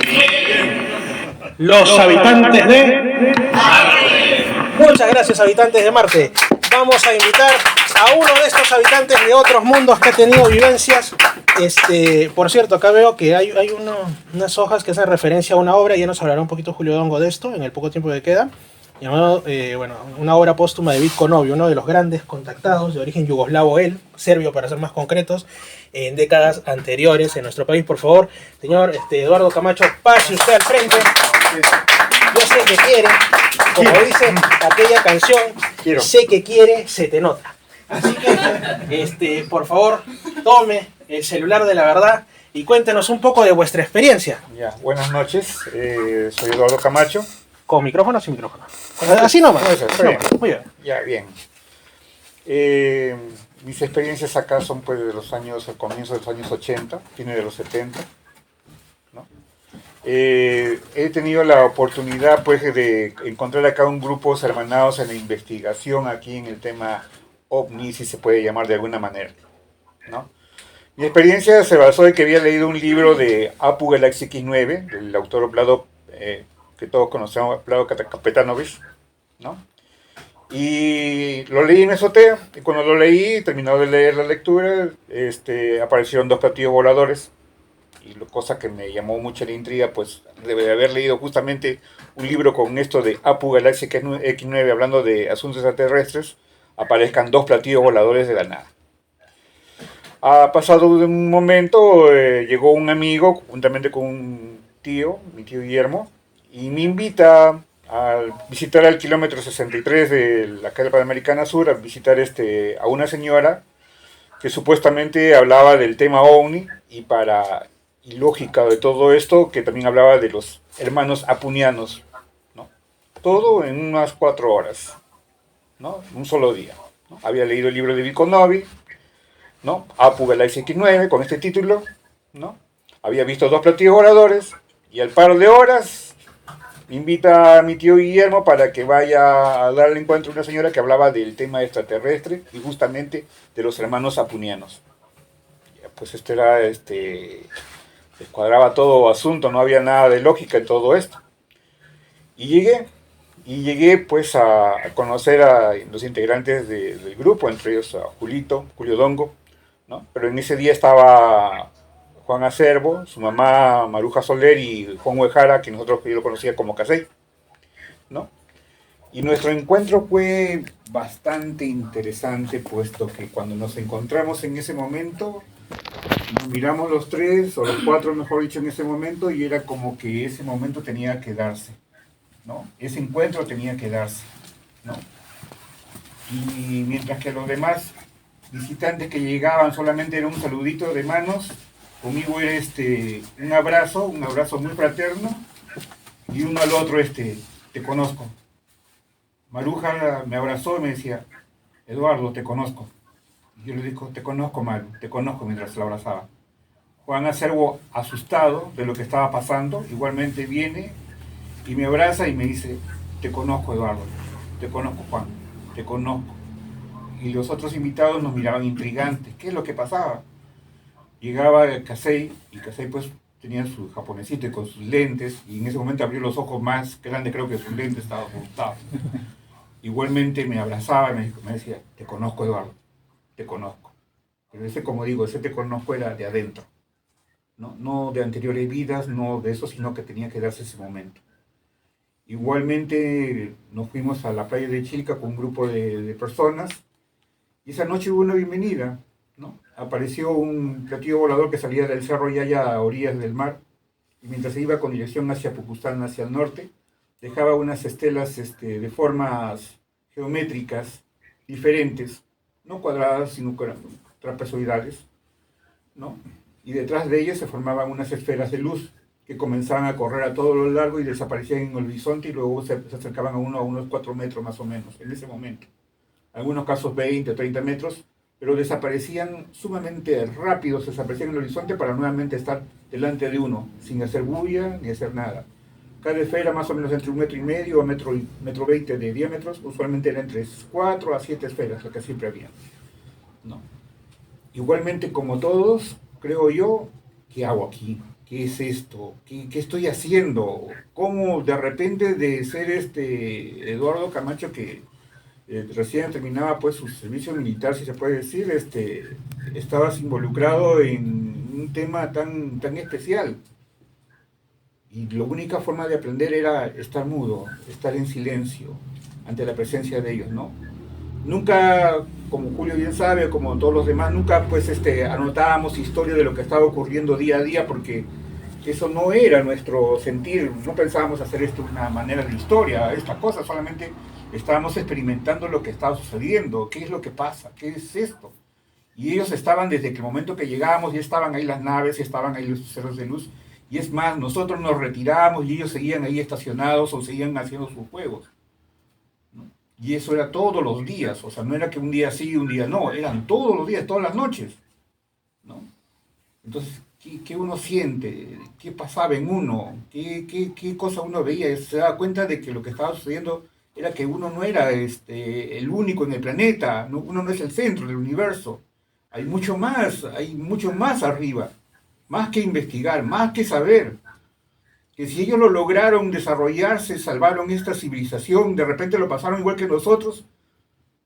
los habitantes de Marte. Muchas gracias, habitantes de Marte. Vamos a invitar a uno de estos habitantes de otros mundos que ha tenido vivencias. Por cierto, acá veo que hay unas hojas que hacen referencia a una obra, ya nos hablará un poquito Julio Dongo de esto en el poco tiempo que queda, llamado, una obra póstuma de Vitko Novi, uno de los grandes contactados de origen yugoslavo, serbio para ser más concretos, en décadas anteriores en nuestro país. Por favor, señor Eduardo Camacho, pase usted al frente. Yo sé que quiere, como dice aquella canción, sé que quiere, se te nota. Así que, por favor, tome el celular de la verdad y cuéntenos un poco de vuestra experiencia. Ya, buenas noches, soy Eduardo Camacho. ¿Con micrófono o sin micrófono? Así nomás. Muy bien. Ya, bien. Mis experiencias acá son pues de los años, al comienzo de los años 80, fines de los 70, ¿no? He tenido la oportunidad pues de encontrar acá un grupo hermanados en la investigación aquí en el tema OVNI, si se puede llamar de alguna manera, ¿no? Mi experiencia se basó en que había leído un libro de Apu Galaxy X9, del autor Vlado, que todos conocemos, Vlado Kapetanovich, ¿no? Y lo leí en mi azotea, y cuando lo leí, terminado de leer la lectura, aparecieron 2 platillos voladores, y cosa que me llamó mucho la intriga, pues debe de haber leído justamente un libro con esto de Apu Galaxy X9, hablando de asuntos extraterrestres, aparezcan 2 platillos voladores de la nada. Ha pasado un momento, llegó un amigo, juntamente con un tío, mi tío Guillermo, y me invita a visitar al kilómetro 63 de la calle Panamericana Sur, a visitar a una señora que supuestamente hablaba del tema OVNI, y lógica de todo esto, que también hablaba de los hermanos apunianos, ¿no? Todo en unas 4 horas, ¿no? Un solo día, ¿no? Había leído el libro de Vitko Novi, ¿no? Apu Galaxy X9 con este título, ¿no? Había visto 2 platillos voladores, y al par de horas me invita a mi tío Guillermo para que vaya a darle encuentro a una señora que hablaba del tema extraterrestre y justamente de los hermanos apunianos. Pues descuadraba todo asunto, no había nada de lógica en todo esto. Y llegué pues a conocer a los integrantes del grupo, entre ellos a Julio Dongo, ¿no? Pero en ese día estaba Juan Acervo, su mamá Maruja Soler y Juan Huejara, que yo lo conocía como Casey, ¿no? Y nuestro encuentro fue bastante interesante, puesto que cuando nos encontramos en ese momento, nos miramos los 3, o los 4 mejor dicho en ese momento, y era como que ese momento tenía que darse, ¿no? Ese encuentro tenía que darse, ¿no? Y mientras que los demás visitantes que llegaban solamente era un saludito de manos, conmigo era un abrazo muy fraterno, y uno al otro te conozco. Maruja me abrazó y me decía, Eduardo, te conozco. Y yo le digo, te conozco, Maru, te conozco, mientras la abrazaba. Juan Acervo, asustado de lo que estaba pasando, igualmente viene y me abraza y me dice, te conozco, Eduardo, te conozco, Juan, te conozco. Y los otros invitados nos miraban intrigantes, ¿qué es lo que pasaba? Llegaba Kasei, y Kasei pues tenía su japonesito y con sus lentes, y en ese momento abrió los ojos más grandes, creo que sus lentes, estaba asustado. Igualmente me abrazaba y me decía, te conozco, Eduardo, te conozco. Pero ese, como digo, ese te conozco era de adentro, no de anteriores vidas, no de eso, sino que tenía que darse ese momento. Igualmente nos fuimos a la playa de Chilca con un grupo de personas, y esa noche hubo una bienvenida, ¿no? Apareció un platillo volador que salía del Cerro Yaya a orillas del mar, y mientras se iba con dirección hacia Pucustán, hacia el norte, dejaba unas estelas de formas geométricas diferentes, no cuadradas, sino trapezoidales, ¿no? Y detrás de ellas se formaban unas esferas de luz que comenzaban a correr a todo lo largo y desaparecían en el horizonte y luego se acercaban a unos 4 metros más o menos, en ese momento. En algunos casos 20 o 30 metros, pero desaparecían sumamente rápido, se desaparecían en el horizonte para nuevamente estar delante de uno, sin hacer bulla ni hacer nada. Cada esfera más o menos entre 1,5 metros a metro 20 de diámetros, usualmente era entre 4 a 7 esferas, lo que siempre había, ¿no? Igualmente, como todos, creo yo, ¿qué hago aquí? ¿Qué es esto? ¿Qué estoy haciendo? ¿Cómo de repente de ser Eduardo Camacho, que recién terminaba pues su servicio militar, si se puede decir, estabas involucrado en un tema tan especial? Y la única forma de aprender era estar mudo, estar en silencio ante la presencia de ellos, ¿no? Nunca, como Julio bien sabe, como todos los demás, nunca pues anotábamos historia de lo que estaba ocurriendo día a día, porque eso no era nuestro sentir, no pensábamos hacer esto de una manera de historia, esta cosa, solamente estábamos experimentando lo que estaba sucediendo, qué es lo que pasa, qué es esto. Y ellos estaban desde el momento que llegábamos, ya estaban ahí las naves, ya estaban ahí los ceros de luz, y es más, nosotros nos retirábamos y ellos seguían ahí estacionados o seguían haciendo sus juegos, ¿no? Y eso era todos los días, o sea, no era que un día sí y un día no, eran todos los días, todas las noches, ¿no? Entonces, ¿qué uno siente? ¿Qué pasaba en uno? ¿Qué cosa uno veía? Se da cuenta de que lo que estaba sucediendo era que uno no era el único en el planeta, uno no es el centro del universo, hay mucho más arriba, más que investigar, más que saber. Que si ellos lo lograron desarrollarse, salvaron esta civilización, de repente lo pasaron igual que nosotros,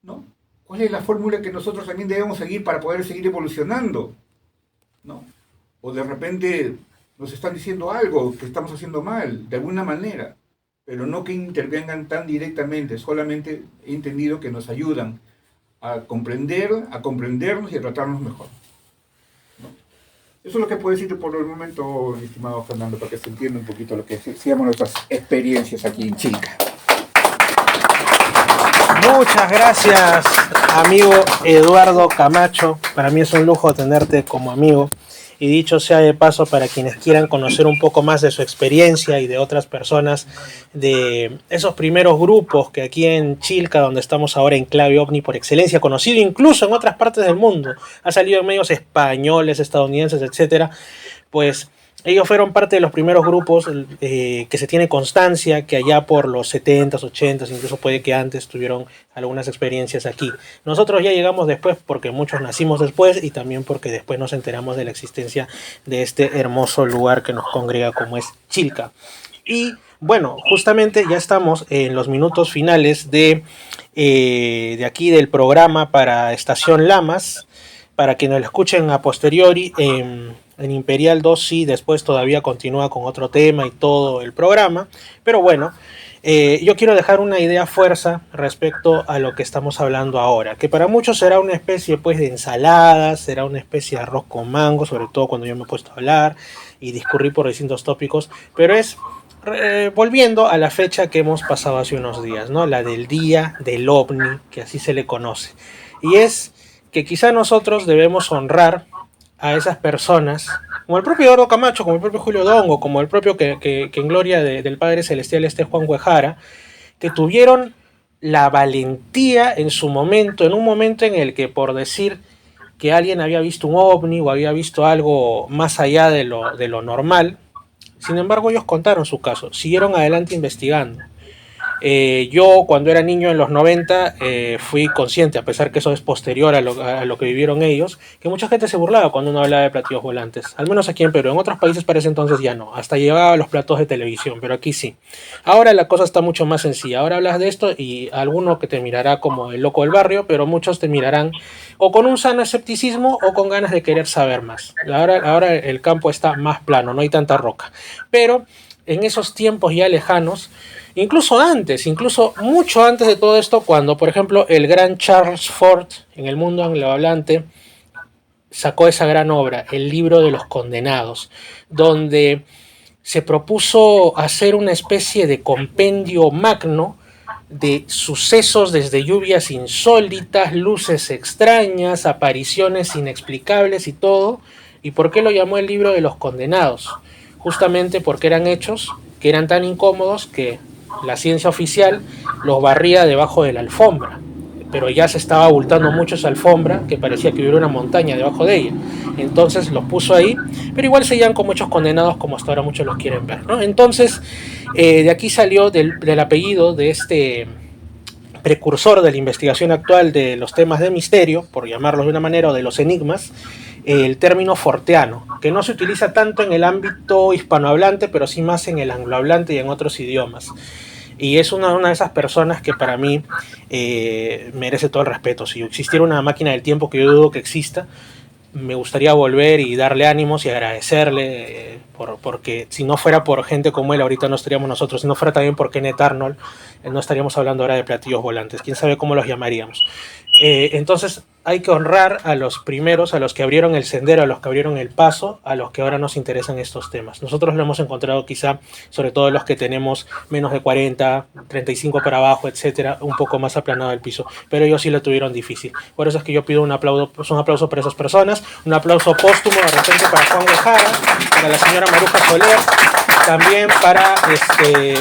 ¿no? ¿Cuál es la fórmula que nosotros también debemos seguir para poder seguir evolucionando, ¿no? O de repente nos están diciendo algo que estamos haciendo mal, de alguna manera, pero no que intervengan tan directamente, solamente he entendido que nos ayudan a comprendernos y a tratarnos mejor, ¿no? Eso es lo que puedo decirte por el momento, mi estimado Fernando, para que se entienda un poquito lo que seamos nuestras experiencias aquí en Chilca. Muchas gracias, amigo Eduardo Camacho. Para mí es un lujo tenerte como amigo. Y dicho sea de paso, para quienes quieran conocer un poco más de su experiencia y de otras personas, de esos primeros grupos que aquí en Chilca, donde estamos ahora, Enclave OVNI por excelencia, conocido incluso en otras partes del mundo, ha salido en medios españoles, estadounidenses, etcétera, pues ellos fueron parte de los primeros grupos que se tiene constancia que allá por los 70s, 80s, incluso puede que antes tuvieron algunas experiencias aquí. Nosotros ya llegamos después porque muchos nacimos después y también porque después nos enteramos de la existencia de este hermoso lugar que nos congrega como es Chilca. Y bueno, justamente ya estamos en los minutos finales de aquí del programa para Estación Lamas, para que nos lo escuchen a posteriori en Imperial 2, sí, después todavía continúa con otro tema y todo el programa, pero bueno, yo quiero dejar una idea fuerza respecto a lo que estamos hablando ahora, que para muchos será una especie pues de ensalada, será una especie de arroz con mango, sobre todo cuando yo me he puesto a hablar y discurrir por distintos tópicos, pero es volviendo a la fecha que hemos pasado hace unos días, ¿no? La del Día del OVNI, que así se le conoce, y es que quizá nosotros debemos honrar a esas personas, como el propio Eduardo Camacho, como el propio Julio Dongo, como el propio que en gloria del Padre Celestial Juan Guejara, que tuvieron la valentía en su momento, en un momento en el que por decir que alguien había visto un ovni o había visto algo más allá de lo normal, sin embargo ellos contaron su caso, siguieron adelante investigando. Yo cuando era niño en los 90 fui consciente, a pesar que eso es posterior a lo que vivieron ellos, que mucha gente se burlaba cuando uno hablaba de platillos volantes, al menos aquí en Perú. En otros países para ese entonces ya no, hasta llegaba a los platos de televisión, pero aquí sí. Ahora la cosa está mucho más sencilla, ahora hablas de esto y alguno que te mirará como el loco del barrio, pero muchos te mirarán o con un sano escepticismo o con ganas de querer saber más. Ahora el campo está más plano, no hay tanta roca, pero en esos tiempos ya lejanos, incluso mucho antes de todo esto, cuando por ejemplo el gran Charles Fort en el mundo anglohablante sacó esa gran obra, el libro de los condenados, donde se propuso hacer una especie de compendio magno de sucesos desde lluvias insólitas, luces extrañas, apariciones inexplicables y todo. ¿Y por qué lo llamó el libro de los condenados? Justamente porque eran hechos que eran tan incómodos que la ciencia oficial los barría debajo de la alfombra, pero ya se estaba abultando mucho esa alfombra que parecía que hubiera una montaña debajo de ella. Entonces los puso ahí, pero igual seguían como hechos condenados como hasta ahora muchos los quieren ver, ¿no? Entonces de aquí salió del apellido de este precursor de la investigación actual de los temas de misterio, por llamarlos de una manera, o de los enigmas, el término forteano, que no se utiliza tanto en el ámbito hispanohablante, pero sí más en el anglohablante y en otros idiomas. Y es una de esas personas que para mí merece todo el respeto. Si existiera una máquina del tiempo, que yo dudo que exista, me gustaría volver y darle ánimos y agradecerle, porque si no fuera por gente como él, ahorita no estaríamos nosotros. Si no fuera también por Kenneth Arnold, no estaríamos hablando ahora de platillos volantes. Quién sabe cómo los llamaríamos. Entonces hay que honrar a los primeros, a los que abrieron el sendero, a los que abrieron el paso, a los que ahora nos interesan estos temas. Nosotros lo hemos encontrado quizá, sobre todo los que tenemos menos de 40, 35 para abajo, etcétera, un poco más aplanado el piso, pero ellos sí lo tuvieron difícil. Por eso es que yo pido un aplauso para esas personas, un aplauso póstumo de repente para Juan Guejara, para la señora Maruja Soler, también para,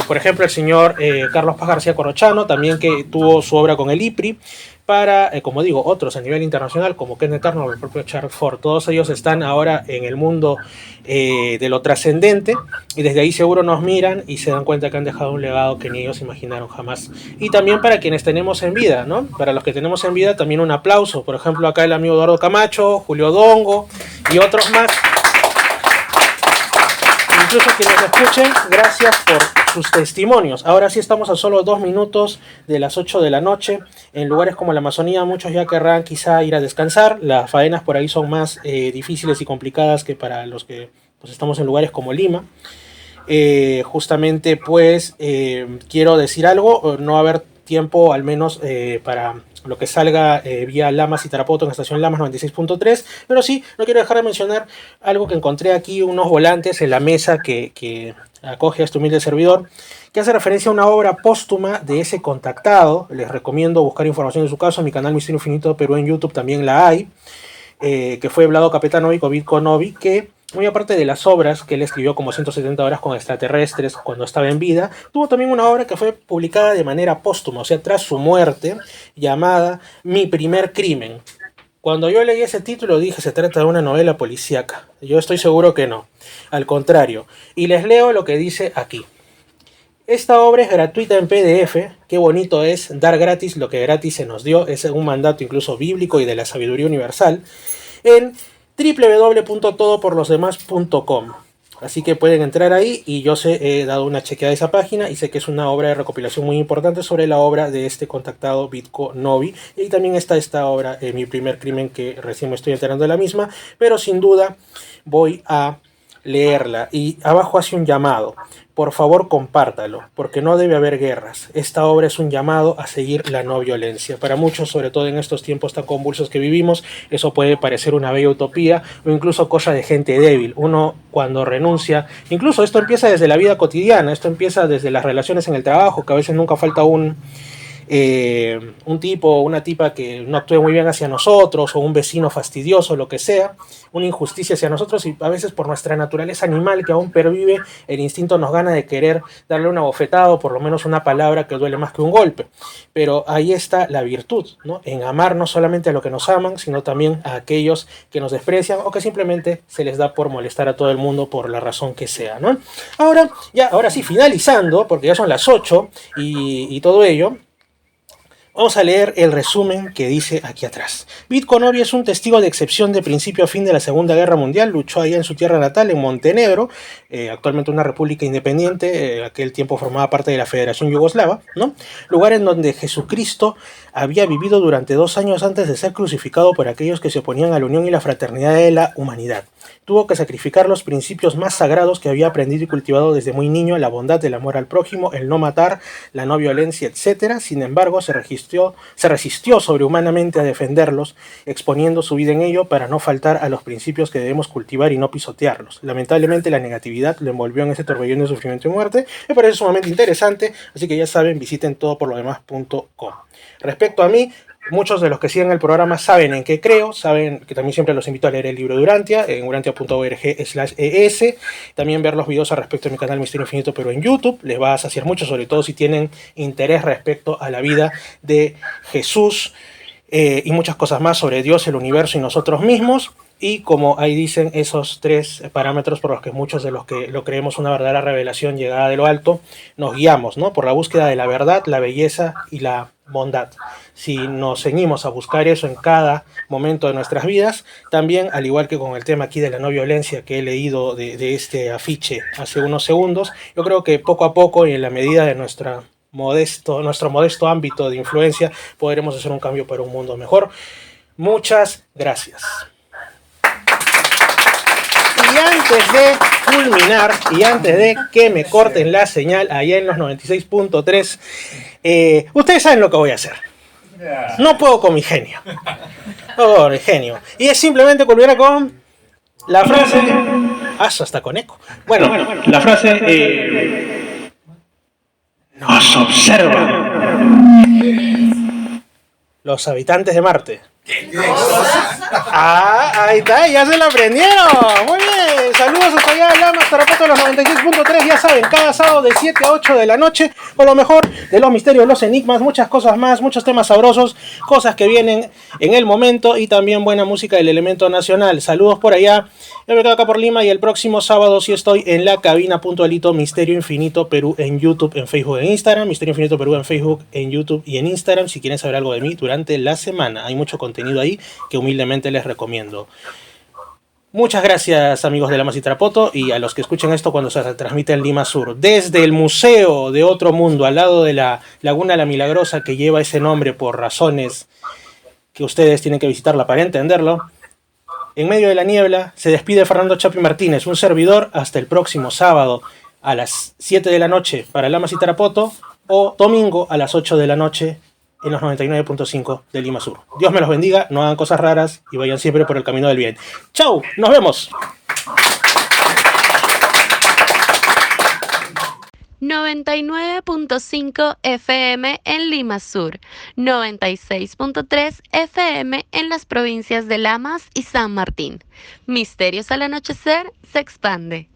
por ejemplo, el señor Carlos Paz García Corrochano, también que tuvo su obra con el IPRI, para, como digo, otros a nivel internacional, como Kenneth Arnold, el propio Charles Ford. Todos ellos están ahora en el mundo de lo trascendente, y desde ahí seguro nos miran y se dan cuenta que han dejado un legado que ni ellos imaginaron jamás. Y también para quienes tenemos en vida, ¿no? Para los que tenemos en vida, también un aplauso. Por ejemplo, acá el amigo Eduardo Camacho, Julio Dongo y otros más. Incluso quienes escuchen, gracias por sus testimonios. Ahora sí estamos a solo 2 minutos de las 8 de la noche. En lugares como la Amazonía muchos ya querrán quizá ir a descansar. Las faenas por ahí son más difíciles y complicadas que para los que pues, estamos en lugares como Lima. Justamente pues quiero decir algo, no va a haber tiempo al menos para lo que salga vía Lamas y Tarapoto en estación Lamas 96.3, pero sí, no quiero dejar de mencionar algo que encontré aquí, unos volantes en la mesa que acoge a este humilde servidor, que hace referencia a una obra póstuma de ese contactado. Les recomiendo buscar información de su caso, en mi canal Misterio Infinito Perú en YouTube también la hay, que fue Vlado Capetanovic o Vitko Novi, que muy aparte de las obras que él escribió como 170 horas con extraterrestres cuando estaba en vida, tuvo también una obra que fue publicada de manera póstuma, o sea, tras su muerte, llamada Mi primer crimen. Cuando yo leí ese título dije, se trata de una novela policíaca. Yo estoy seguro que no, al contrario. Y les leo lo que dice aquí. Esta obra es gratuita en PDF, qué bonito es dar gratis lo que gratis se nos dio, es un mandato incluso bíblico y de la sabiduría universal, en www.todoporlosdemás.com. Así que pueden entrar ahí y yo he dado una chequeada a esa página y sé que es una obra de recopilación muy importante sobre la obra de este contactado Vitko Novi. Y también está esta obra, Mi primer crimen, que recién me estoy enterando de la misma, pero sin duda voy a leerla. Y abajo hace un llamado. Por favor, compártalo, porque no debe haber guerras. Esta obra es un llamado a seguir la no violencia. Para muchos, sobre todo en estos tiempos tan convulsos que vivimos, eso puede parecer una bella utopía o incluso cosa de gente débil. Uno cuando renuncia, incluso esto empieza desde la vida cotidiana, esto empieza desde las relaciones en el trabajo, que a veces nunca falta un tipo o una tipa que no actúe muy bien hacia nosotros, o un vecino fastidioso, lo que sea, una injusticia hacia nosotros, y a veces por nuestra naturaleza animal que aún pervive, el instinto nos gana de querer darle una bofetada o por lo menos una palabra que duele más que un golpe. Pero ahí está la virtud, ¿no? En amar no solamente a los que nos aman, sino también a aquellos que nos desprecian o que simplemente se les da por molestar a todo el mundo por la razón que sea, ¿no? Ahora sí, finalizando, porque ya son las 8 y todo ello, vamos a leer el resumen que dice aquí atrás. Vitko Novi es un testigo de excepción de principio a fin de la Segunda Guerra Mundial. Luchó allá en su tierra natal, en Montenegro, actualmente una república independiente, aquel tiempo formaba parte de la Federación Yugoslava, ¿no? Lugar en donde Jesucristo había vivido durante 2 años antes de ser crucificado por aquellos que se oponían a la unión y la fraternidad de la humanidad. Tuvo que sacrificar los principios más sagrados que había aprendido y cultivado desde muy niño, la bondad, el amor al prójimo, el no matar, la no violencia, etc. Sin embargo, se resistió sobrehumanamente a defenderlos, exponiendo su vida en ello para no faltar a los principios que debemos cultivar y no pisotearlos. Lamentablemente, la negatividad lo envolvió en ese torbellino de sufrimiento y muerte. Me parece sumamente interesante, así que ya saben, visiten todoporlodemás.com. Respecto a mí, muchos de los que siguen el programa saben en qué creo, saben que también siempre los invito a leer el libro de Urantia en urantia.org/es, también ver los videos al respecto de mi canal Misterio Infinito, pero en YouTube les va a saciar mucho, sobre todo si tienen interés respecto a la vida de Jesús y muchas cosas más sobre Dios, el universo y nosotros mismos. Y como ahí dicen esos 3 parámetros por los que muchos de los que lo creemos una verdadera revelación llegada de lo alto, nos guiamos, ¿no? Por la búsqueda de la verdad, la belleza y la bondad. Si nos ceñimos a buscar eso en cada momento de nuestras vidas, también, al igual que con el tema aquí de la no violencia que he leído de este afiche hace unos segundos, yo creo que poco a poco y en la medida de nuestro modesto ámbito de influencia, podremos hacer un cambio para un mundo mejor. Muchas gracias. Y antes de culminar, y antes de que me corten la señal allá en los 96.3, ustedes saben lo que voy a hacer. No puedo con mi genio. Oh, el genio. Y es simplemente culminar con la frase... hasta con eco. Bueno, la frase... nos observan los habitantes de Marte. Ahí está, ya se la aprendieron. Muy bien, saludos hasta allá, Lamas Tarapoto de los 96.3. Ya saben, cada sábado de 7 a 8 de la noche, con lo mejor de los misterios, los enigmas, muchas cosas más, muchos temas sabrosos, cosas que vienen en el momento y también buena música del elemento nacional. Saludos por allá. Yo me quedo acá por Lima y el próximo sábado sí estoy en la cabina puntualito Misterio Infinito Perú en YouTube, en Facebook, en Instagram. Misterio Infinito Perú en Facebook, en YouTube y en Instagram. Si quieren saber algo de mí durante la semana, hay mucho contenido ahí que humildemente les recomiendo. Muchas gracias, amigos de Lamas y Tarapoto, y a los que escuchen esto cuando se transmite en Lima Sur. Desde el Museo de Otro Mundo, al lado de la Laguna La Milagrosa, que lleva ese nombre por razones que ustedes tienen que visitarla para entenderlo, en medio de la niebla, se despide Fernando Chapi Martínez, un servidor, hasta el próximo sábado a las 7 de la noche para Lamas y Tarapoto, o domingo a las 8 de la noche en los 99.5 de Lima Sur. Dios me los bendiga, no hagan cosas raras y vayan siempre por el camino del bien. ¡Chau! ¡Nos vemos! 99.5 FM en Lima Sur, 96.3 FM en las provincias de Lamas y San Martín. Misterios al anochecer se expande.